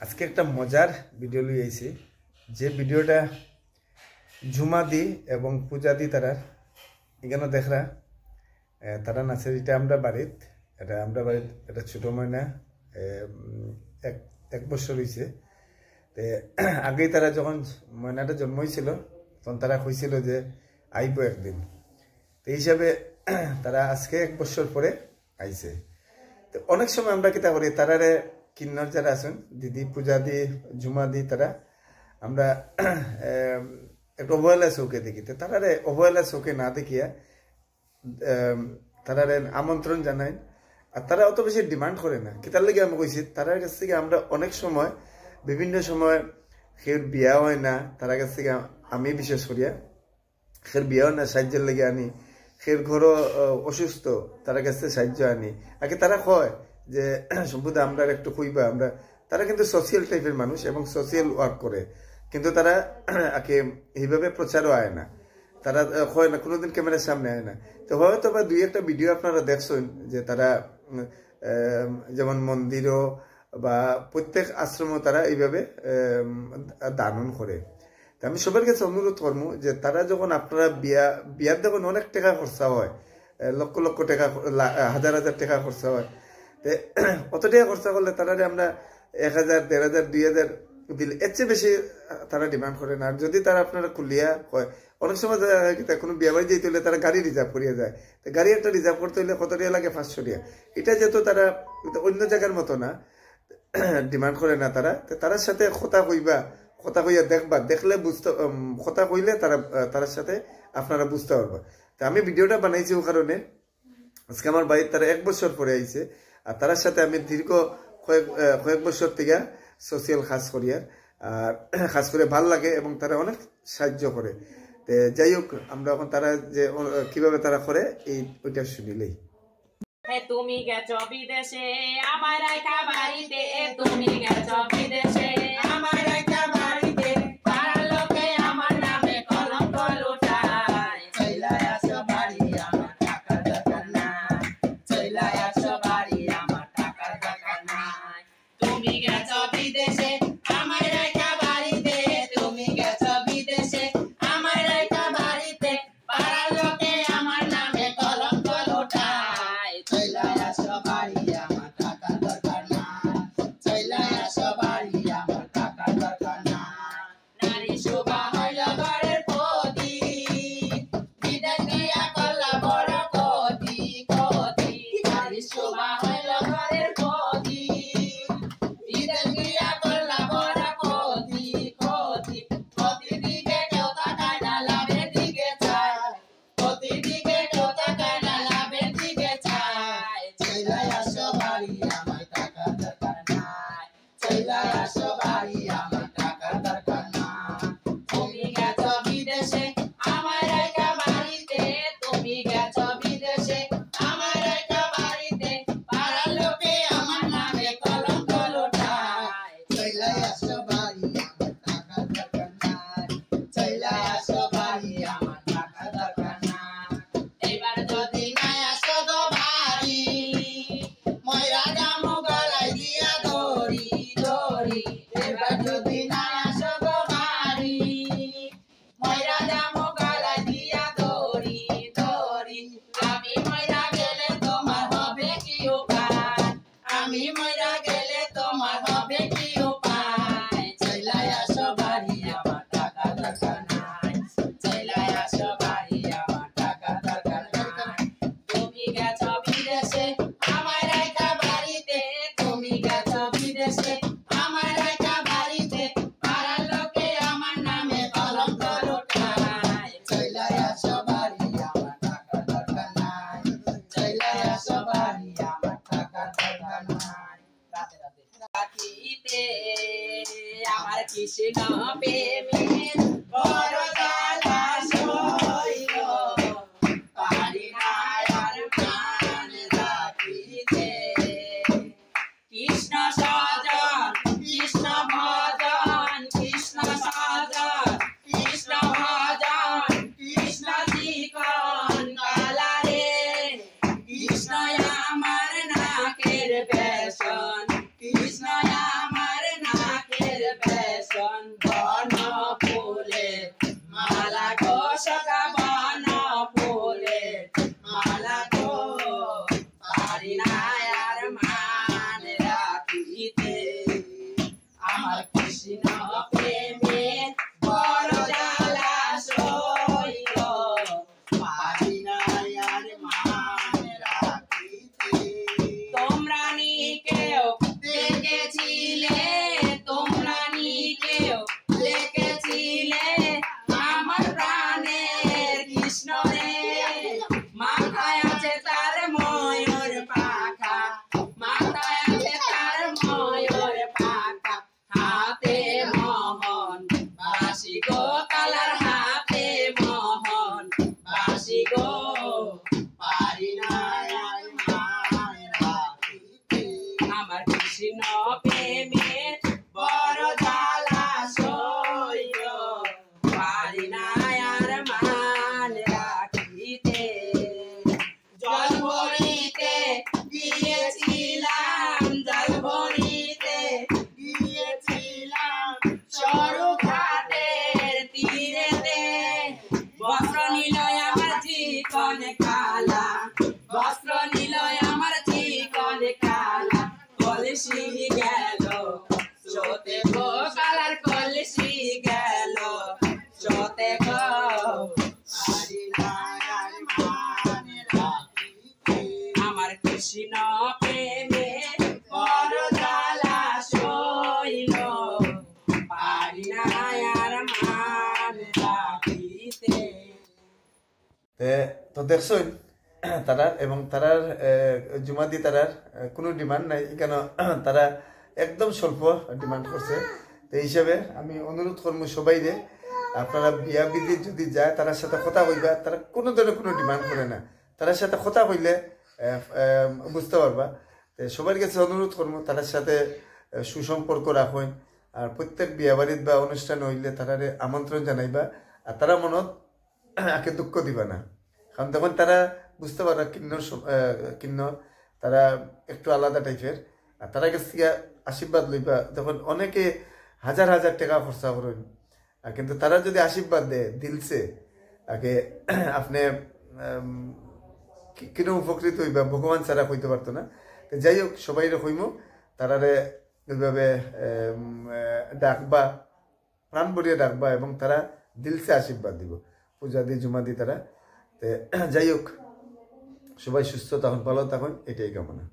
আজকে একটা মজার ভিডিও লই আইছি যে ভিডিওটা ঝুমাদি এবং পূজাদি তারা এখানে দেখরা তারা নাচে এটা আমরা বাড়িত এটা ছোট ময়না এক বছর হয়েছে আগেই তারা যখন ময়নাটা জন্ম হয়েছিল তখন তারা কইছিল যে আইব একদিন তো হিসাবে তারা আজকে এক বছর পরে আইছে তো অনেক সময় আমরা কিতা করি তারারে কিন্নর যারা আছেন দিদি পূজা দি ঝুমা দি তারা আমরা একটু অবহেলা চৌকে দেখি তো তারারে অবহেলা চৌকে না দেখিয়া তারারে আমন্ত্রণ জানাই আর তারা অত বেশি ডিমান্ড করে না কিতার লেগে আমি কইছি তারার কাছ থেকে আমরা অনেক সময় বিভিন্ন সময় সের বিয়া হয় না তার কাছ থেকে আমি বিশেষ করিয়া সের বিয়া হয় না সাহায্যের লেগে আনি সের ঘরও অসুস্থ তার কাছ থেকে সাহায্য আনি আগে তারা কয় যে সম্পূর্ণ আমরা একটু কইবা আমরা তারা কিন্তু সোশিয়াল টাইপের মানুষ এবং সোশিয়াল ওয়ার্ক করে কিন্তু তারা আগে এইভাবে প্রচারও আয় না তারা হয় না কোনোদিন ক্যামেরার সামনে আয় না তো হয়তো বা দুই একটা ভিডিও আপনারা দেখছেন যে তারা যেমন মন্দিরও বা প্রত্যেক আশ্রমও তারা এইভাবে দানন করে তো আমি সবার কাছে অনুরোধ করবো যে তারা যখন আপনারা বিয়ার যখন অনেক টাকা খরচা হয় লক্ষ লক্ষ টাকা হাজার হাজার টাকা খরচা হয় তো অত টাকা খরচা করলে তারা আমরা 1000 1500 2000 দিলে এর চেয়ে বেশি তারা ডিমান্ড করে না আর যদি তারা আপনারা কুলিয়া হয় অনেক সময় কোনো বিয়ে বাড়ি যেতে হলে তারা গাড়ি রিজার্ভ করিয়া যায় তো গাড়ি একটা রিজার্ভ করতে হলে কত টাকা লাগে 500 টাকা এটা যেহেতু তারা অন্য জায়গার মতো না ডিমান্ড করে না তারা তার সাথে কথা কইয়া দেখবা দেখলে বুঝতে কথা কইলে তার সাথে আপনারা বুঝতে পারবা তো আমি ভিডিওটা বানাইছি ও কারণে আজকে আমার বাড়ির তারা 1 বছর পরে আইছে আর তার সাথে আমি দীর্ঘ কয়েক বছর থেকে সোশিয়াল কাজ করি আর কাজ করে ভাল লাগে এবং তারা অনেক সাহায্য করে তো যাই হোক আমরা এখন তারা যে কিভাবে তারা করে ওইটা শুনিলেই তুমি গেছো বিদেশে আমার রাখা বাড়িতে তুমি গেছো বিদেশে আমার রাখা বাড়িতে পাড়ার লোকে আমার নামে কলঙ্ক লুটায় চইলা আসো বাড়ি আমার টাকার দরকার নাই চইলা আসো বাড়ি আমার টাকার দরকার নাই তুমি গেছো বিদেশে আমার রাখা বাড়িতে তুমি গেছো বিদেশে আমার রাখা বাড়িতে পাড়ার লোকে আমার নামে কলঙ্ক লুটায় চইলা আসো বাড়ি আমার টাকার দরকার নাই চইলা আসো বাড়ি আমার টাকার দরকার নাই নারী শোভা হইল ঘরের প্রতি বিদেশ দিয়া করলা বড় ক্ষতি নারী শোভা হইল ঘরের প্রতি বিদেশ দিয়া করলা বড় ক্ষতি দিকে কেউ তাকায় না লাভের দিকে চায় দিকে কেউ তাকায় না লাভের দিকে চায় চইলা আসো বাড়ি আমার টাকার দরকার নাই চইলা আসো বাড়ি আমার টাকার দরকার নাই তুমি গেছো বিদেশে আমার রাখা বাড়িতে তুমি গেছো বিদেশে আমার রাখা বাড়িতে পাড়ার লোকে আমার নামে কলঙ্ক লুটায় চইলা আসো বাড়ি আমার টাকার দরকার নাই চইলা আসো বাড়ি আমার টাকার দরকার নাই এবার যদি নাই আসো গো বাড়ি ময়রা দামো গলায় দিয়া দড়ি এবার যদি নাই আসো গো বাড়ি ময়রা দামো গলায় দিয়া দড়ি আমি ময়রা গেলে তোমার হবে কি উপায় আমি ময়রা গেলে তোমার হবে কি উপায় চইলা আসো বাড়ি আমার টাকা দরকার নাই চইলা আসো বাড়ি আমার টাকা দরকার নাই তুমি গেছো বিদেশে আমার রাখা বাড়িতে তুমি গেছো বিদেশে আমার রাখা বাড়িতে পাড়ার লোকে আমার নামে কলঙ্ক লুটায় চইলা আসো বাড়ি আমার টাকা দরকার নাই চইলা আসো বাড়ি আমার টাকা দরকার নাই রাখিতে আমার কৃষ্ণ প্রেমের বড় জ্বালা সইল পারি না আর প্রাণ রাখিতে কৃষ্ণ সজন কৃষ্ণ ভজন কৃষ্ণ সজন কৃষ্ণ ভজন কৃষ্ণ চিকন কালারে কৃষ্ণ আমার নাকের বেশন কৃষ্ণ আমার নাকের আমার কৃষ্ণ প্রেমে বড় জ্বালা সইল পারি না আর মান রাখিতে তোমরা নি কেউ দেখেছিলে তোমরা নি কেউ দেখেছিলে আমার প্রাণের কৃষ্ণ রে মাথায় আছে তার ময়ূর পাখা মাথায় আছে তার ময়ূর পাখা হাতে মোহন বাসি গো কালার হাতে মোহন বাসি গো পারি না আর মান রাখিতে আমার কৃষ্ণ প্রেমে বড় জ্বালা সইল পারি না আর মান রাখিতে জল ভরিতে গিয়েছিলাম জল ভরিতে গিয়েছিলাম সরু ঘাটের তীরেতে বস্ত্র নিল আমার চিকন কালা বস্ত্র নিল আমার চিকন কালা কলসি গেল চোতে গো কালার কলসি গেল চোতে গো পারি না আর মান রাখিতে আমার কৃষ্ণ প্রেমে বড় জ্বালা সইল পারি না আর মান রাখিতে তো দেখছই তারার এবং তারার জুমাদি তারার কোনো ডিমান্ড নাই কেন তারা একদম স্বল্প ডিমান্ড করছে তো এই হিসাবে আমি অনুরোধ করবো সবাই রে আপনারা বিয়া বিধি যদি যায় তার সাথে কথা কইবা তারা কোনো ধরনের কোনো ডিমান্ড করে না তার সাথে কথা কইলে বুঝতে পারবা সবার কাছে অনুরোধ করবো তার সাথে সুসম্পর্ক রাখুন আর প্রত্যেক বিয়া বাড়িত বা অনুষ্ঠান হইলে তারারে আমন্ত্রণ জানাইবা আর তারা মনত আগে দুঃখ দিবা না কারণ তখন তারা বুঝতে পারবা কিন্নর তারা একটু আলাদা টাইপের আর তারা কাছ থেকে আশীর্বাদ লইবা তখন অনেকে হাজার হাজার টাকা খরচা করেন কিন্তু তারা যদি আশীর্বাদ দেয় দিলছে আগে আপনি কিনো উপকৃত হইবা ভগবান ছাড়া হইতে পারতো না যাই হোক সবাই হইম তারারে ওইভাবে ডাকবা প্রাণ ভরিয়ে ডাকবা এবং তারা দিলছে আশীর্বাদ দিব পূজা দিয়ে জুমা দিয়ে তারা যাই হোক সবাই সুস্থ তখন ভালো তখন এটাই কামনা।